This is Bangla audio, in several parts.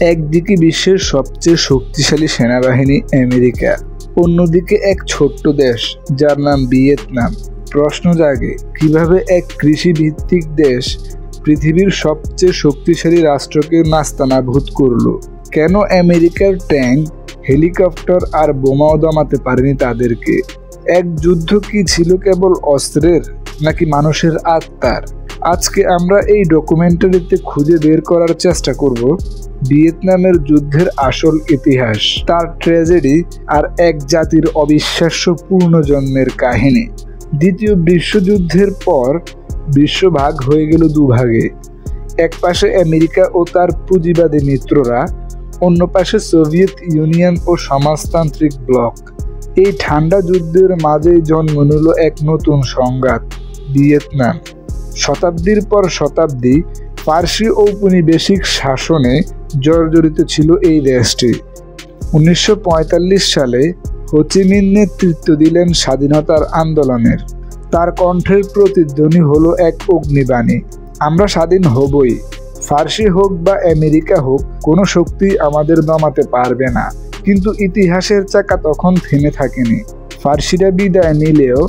একদিকে বিশ্বের সবচেয়ে শক্তিশালী সেনাবাহিনী আমেরিকা, অন্যদিকে এক ছোট্ট দেশ যার নাম ভিয়েতনাম। প্রশ্ন জাগে, কিভাবে এক কৃষিভিত্তিক দেশ পৃথিবীর সবচেয়ে শক্তিশালী রাষ্ট্রকে নাস্তানাবুদ করলো? কেন আমেরিকার ট্যাঙ্ক, হেলিকপ্টার আর বোমাও দমাতে পারেনি তাদেরকে? এক যুদ্ধ কি ছিল কেবল অস্ত্রের, নাকি মানুষের আত্মার? আজকে আমরা এই ডকুমেন্টারিতে খুঁজে বের করার চেষ্টা করব ভিয়েতনামের যুদ্ধের আসল ইতিহাস, তার ট্র্যাজেডি আর এক জাতির অবিশ্বাস্য পুনর্জন্মের কাহিনী। দ্বিতীয় বিশ্বযুদ্ধের পর বিশ্ব ভাগ হয়ে গেল দুভাগে। এক পাশে আমেরিকা ও তার পুঁজিবাদী মিত্ররা, অন্য পাশে সোভিয়েত ইউনিয়ন ও সমাজতান্ত্রিক ব্লক। এই ঠান্ডা যুদ্ধের মাঝেই জন্ম নিল এক নতুন সংঘাত, ভিয়েতনাম। শতাব্দীর পর শতাব্দী ফার্সি ঔপনিবেশিক শাসনে জর্জরিত ছিল এই দেশটি। 1945 সালে হো চি মিন নেতৃত্ব দিলেন স্বাধীনতার আন্দোলনের। তার কণ্ঠের প্রতিধ্বনি হলো এক অগ্নিবাণী, আমরা স্বাধীন হবই। ফার্সি হোক বা আমেরিকা হোক, কোনো শক্তি আমাদের দমাতে পারবে না। কিন্তু ইতিহাসের চাকা তখন থেমে থাকেনি। ফার্সিরা বিদায় নিলেও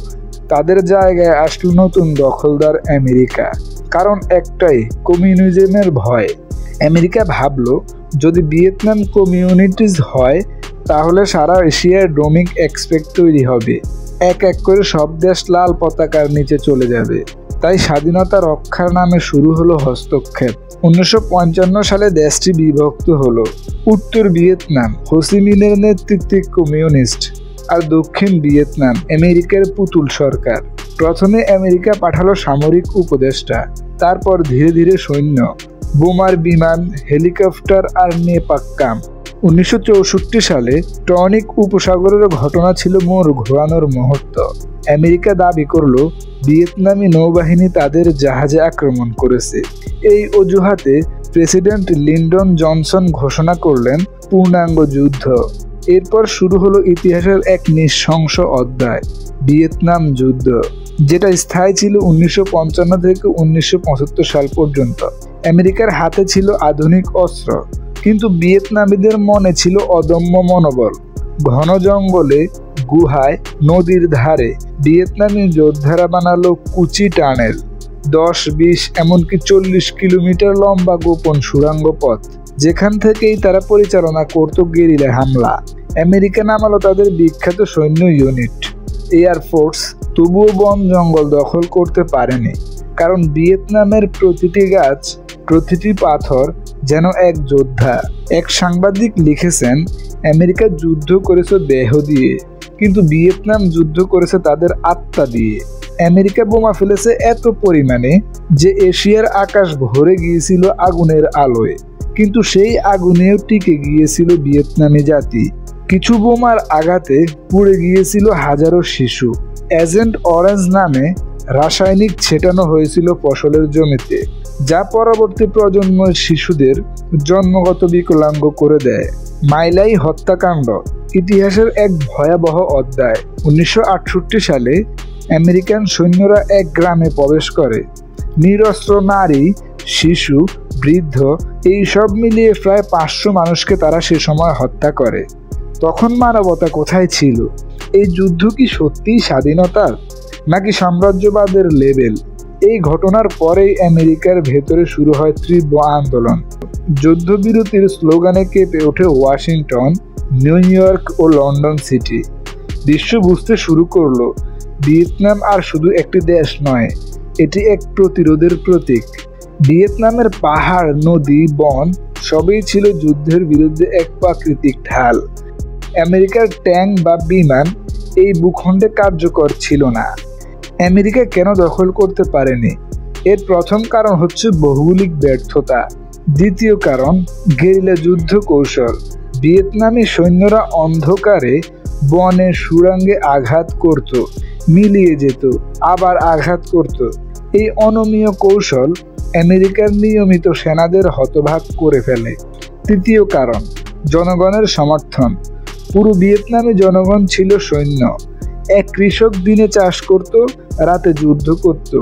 তাদের জায়গায় আসলো নতুন দখলদার আমেরিকা। কারণ একটাই, কমিউনিজমের ভয়। আমেরিকা ভাবলো, যদি ভিয়েতনাম কমিউনিটিজ হয় তাহলে সারা এশিয়ায় ডোমিক এক্সপেক্ট তৈরি হবে। এক এক করে সব দেশ লাল পতাকার নিচে চলে যাবে। তাই স্বাধীনতা রক্ষার নামে শুরু হলো হস্তক্ষেপ। 1955 সালে দেশটি বিভক্ত হলো। উত্তর ভিয়েতনাম হো চি মিনের নেতৃত্বে কমিউনিস্ট, আর দক্ষিণ ভিয়েতনাম আমেরিকার পুতুল সরকার। প্রথমে আমেরিকা পাঠালো সামরিক উপদেষ্টা, তারপর ধীরে ধীরে সৈন্য, বোমার বিমান, হেলিকপ্টার আর নেপাক্কাম। 1964 সালে টনিক উপসাগরের ঘটনা ছিল মোড় ঘোরানোর মুহূর্ত। আমেরিকা দাবি করল ভিয়েতনামি নৌবাহিনী তাদের জাহাজে আক্রমণ করেছে। এই অজুহাতে প্রেসিডেন্ট লিন্ডন জনসন ঘোষণা করলেন পূর্ণাঙ্গ যুদ্ধ। এরপর শুরু হলো ইতিহাসের এক নৃশংস অধ্যায়, ভিয়েতনাম যুদ্ধ, যেটা স্থায়ী ছিল 1955 থেকে 1975 সাল পর্যন্ত। আমেরিকার হাতে ছিল আধুনিক অস্ত্র, কিন্তু ভিয়েতনামীদের মনে ছিল অদম্য মনোবল। ঘন জঙ্গলে, গুহায়, নদীর ধারে ভিয়েতনামী যোদ্ধারা বানালো কুচি টানেল, 10-20 এমনকি 40 কিলোমিটার লম্বা গোপন সুড়ঙ্গ পথ, যেখান থেকেই তারা পরিচালনা করত গেরিলা হামলা। আমেরিকা নামালো তাদের বিখ্যাত সৈন্য ইউনিট, এয়ারফোর্স, তবুও বন জঙ্গল দখল করতে পারেনি। কারণ ভিয়েতনামের প্রতিটি গাছ, প্রতিটি পাথর যেন এক যোদ্ধা। এক সাংবাদিক লিখেছেন, আমেরিকা যুদ্ধ করেছে দেহ দিয়ে, কিন্তু ভিয়েতনাম যুদ্ধ করেছে তাদের আত্মা দিয়ে। আমেরিকা বোমা ফেলেছে এত পরিমাণে যে এশিয়ার আকাশ ভরে গিয়েছিল আগুনের আলোয়, কিন্তু সেই আগুনেও টিকে গিয়েছিল ভিয়েতনামি জাতি। কিছু বোমার আঘাতে পুড়ে গিয়েছিল হাজারো শিশু। এজেন্ট অরেঞ্জ নামে রাসায়নিক ছেটানো হয়েছিল ফসলের জমিতে, যা পরবর্তী প্রজন্মের শিশুদের জন্মগত বিকলাঙ্গ করে দেয়। মাইলাই হত্যাকাণ্ড ইতিহাসের এক ভয়াবহ অধ্যায়। 1968 সালে আমেরিকান সৈন্যরা এক গ্রামে প্রবেশ করে। নিরস্ত্র নারী, শিশু, বৃদ্ধ এই সব মিলিয়ে প্রায় 500 মানুষকে তারা সে সময় হত্যা করে। তখন মানবতা কোথায় ছিল? এই যুদ্ধ কি সত্যিই স্বাধীনতার, নাকি সাম্রাজ্যবাদের লেবেল? এই ঘটনার পরেই আমেরিকার ভেতরে শুরু হয় তীব্র আন্দোলন। যুদ্ধবিরতির স্লোগানে কেঁপে ওঠে ওয়াশিংটন, নিউ ইয়র্ক ও লন্ডন সিটি। বিশ্ব বুঝতে শুরু করলো, ভিয়েতনাম আর শুধু একটি দেশ নয়, এটি এক প্রতিরোধের প্রতীক। ভিয়েতনামের পাহাড়, নদী, বন সবই ছিল যুদ্ধের বিরুদ্ধে এক প্রাকৃতিক ঢাল। আমেরিকার ট্যাঙ্ক বা বিমান এই ভূখণ্ডে কার্যকর ছিল না। আমেরিকা কেন দখল করতে পারেনি? এর প্রথম কারণ হচ্ছে ভৌগোলিক ব্যর্থতা। দ্বিতীয় কারণ গেরিলা যুদ্ধ কৌশল। ভিয়েতনামি সৈন্যরা অন্ধকারে বনে সুড়ঙ্গে আঘাত করত, মিলিয়ে যেত, আবার আঘাত করত। এই অনমনীয় কৌশল আমেরিকার নিয়মিত সেনাদের হতবাক করে ফেলে। তৃতীয় কারণ জনগণের সমর্থন। পুরো ভিয়েতনামি জনগণ ছিল সৈন্য। এক কৃষক দিনে চাষ করত, রাতে যুদ্ধ করত।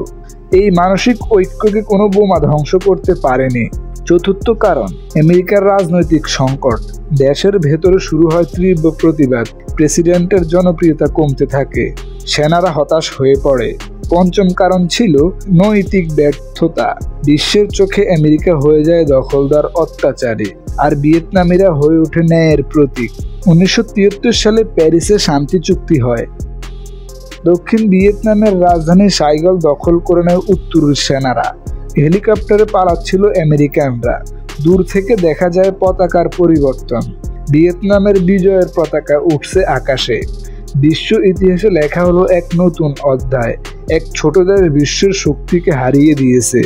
এই মানসিক ঐক্যকে কোনো বোমা ধ্বংস করতে পারেনি। চতুর্থ কারণ, আমেরিকার রাজনৈতিক সংকট। দেশের ভেতরে শুরু হয় তীব্র প্রতিবাদ, প্রেসিডেন্টের জনপ্রিয়তা কমতে থাকে, সেনারা হতাশ হয়ে পড়ে। পঞ্চম কারণ ছিল নৈতিক ব্যর্থতা। বিশ্বের চোখে আমেরিকা হয়ে যায় দখলদার, অত্যাচারী, আর ভিয়েতনামিরা হয়ে ওঠে ন্যায়ের প্রতীক। 1973 সালে প্যারিসে শান্তি চুক্তি হয়। দক্ষিণ ভিয়েতনামের রাজধানী সাইগল দখল করে নেয় উত্তরের সেনারা। হেলিকপ্টারে পালাচ্ছিল আমেরিকানরা। দূর থেকে দেখা যায় পতাকার পরিবর্তন। ভিয়েতনামের বিজয়ের পতাকা উঠছে আকাশে। বিশ্ব ইতিহাসে লেখা হলো এক নতুন অধ্যায়। এক ছোট দেশ বিশ্বের শক্তিকে হারিয়ে দিয়েছে।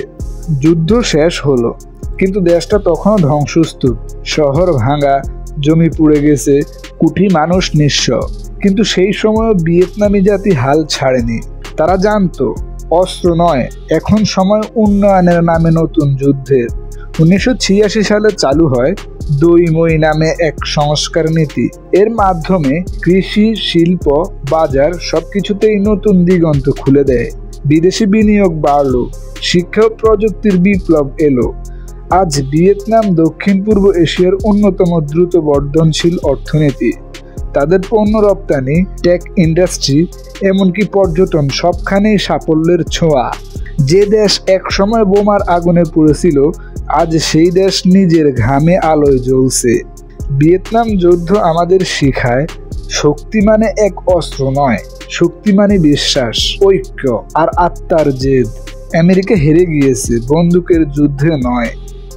যুদ্ধ শেষ হলো, কিন্তু দেশটা তখনও ধ্বংসস্তূপ। শহর ভাঙা, জমি পুড়ে গেছে, কোটি মানুষ নিঃস্ব। কিন্তু সেই সময় ভিয়েতনামি জাতি হাল ছাড়েনি। তারা জানতো অস্ত্র নয়, এখন সময় উন্নয়নের নামে নতুন যুদ্ধের। 1986 সালে চালু হয় দই মই নামে এক সংস্কার নীতি। এর মাধ্যমে কৃষি, শিল্প, বাজার সবকিছুতেই নতুন দিগন্ত খুলে দেয়। বিদেশি বিনিয়োগ বাড়ল, শিক্ষা ও প্রযুক্তির বিপ্লব এলো। আজ ভিয়েতনাম দক্ষিণ পূর্ব এশিয়ার অন্যতম দ্রুত বর্ধনশীল অর্থনীতি। তাদের পণ্য রপ্তানি, টেক ইন্ডাস্ট্রি, এমনকি পর্যটন সবখানেই সাফল্যের ছোঁয়া। যে দেশ একসময় বোমার আগুনে পুড়েছিল, আজ সেই দেশ নিজের ঘামে আলোয় জ্বলছে। ভিয়েতনাম যুদ্ধ আমাদের শিখায়, শক্তি মানে এক অস্ত্র নয়, শক্তি মানে বিশ্বাস, ঐক্য আর আত্মার জেদ। আমেরিকা হেরে গিয়েছে বন্দুকের যুদ্ধে নয়,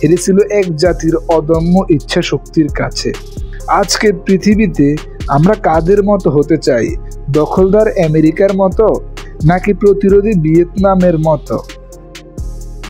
হেরেছিল এক জাতির অদম্য ইচ্ছা শক্তির কাছে। আজকের পৃথিবীতে আমরা কাদের মতো হতে চাই? দখলদার আমেরিকার মতো, নাকি প্রতিরোধী ভিয়েতনামের মতো?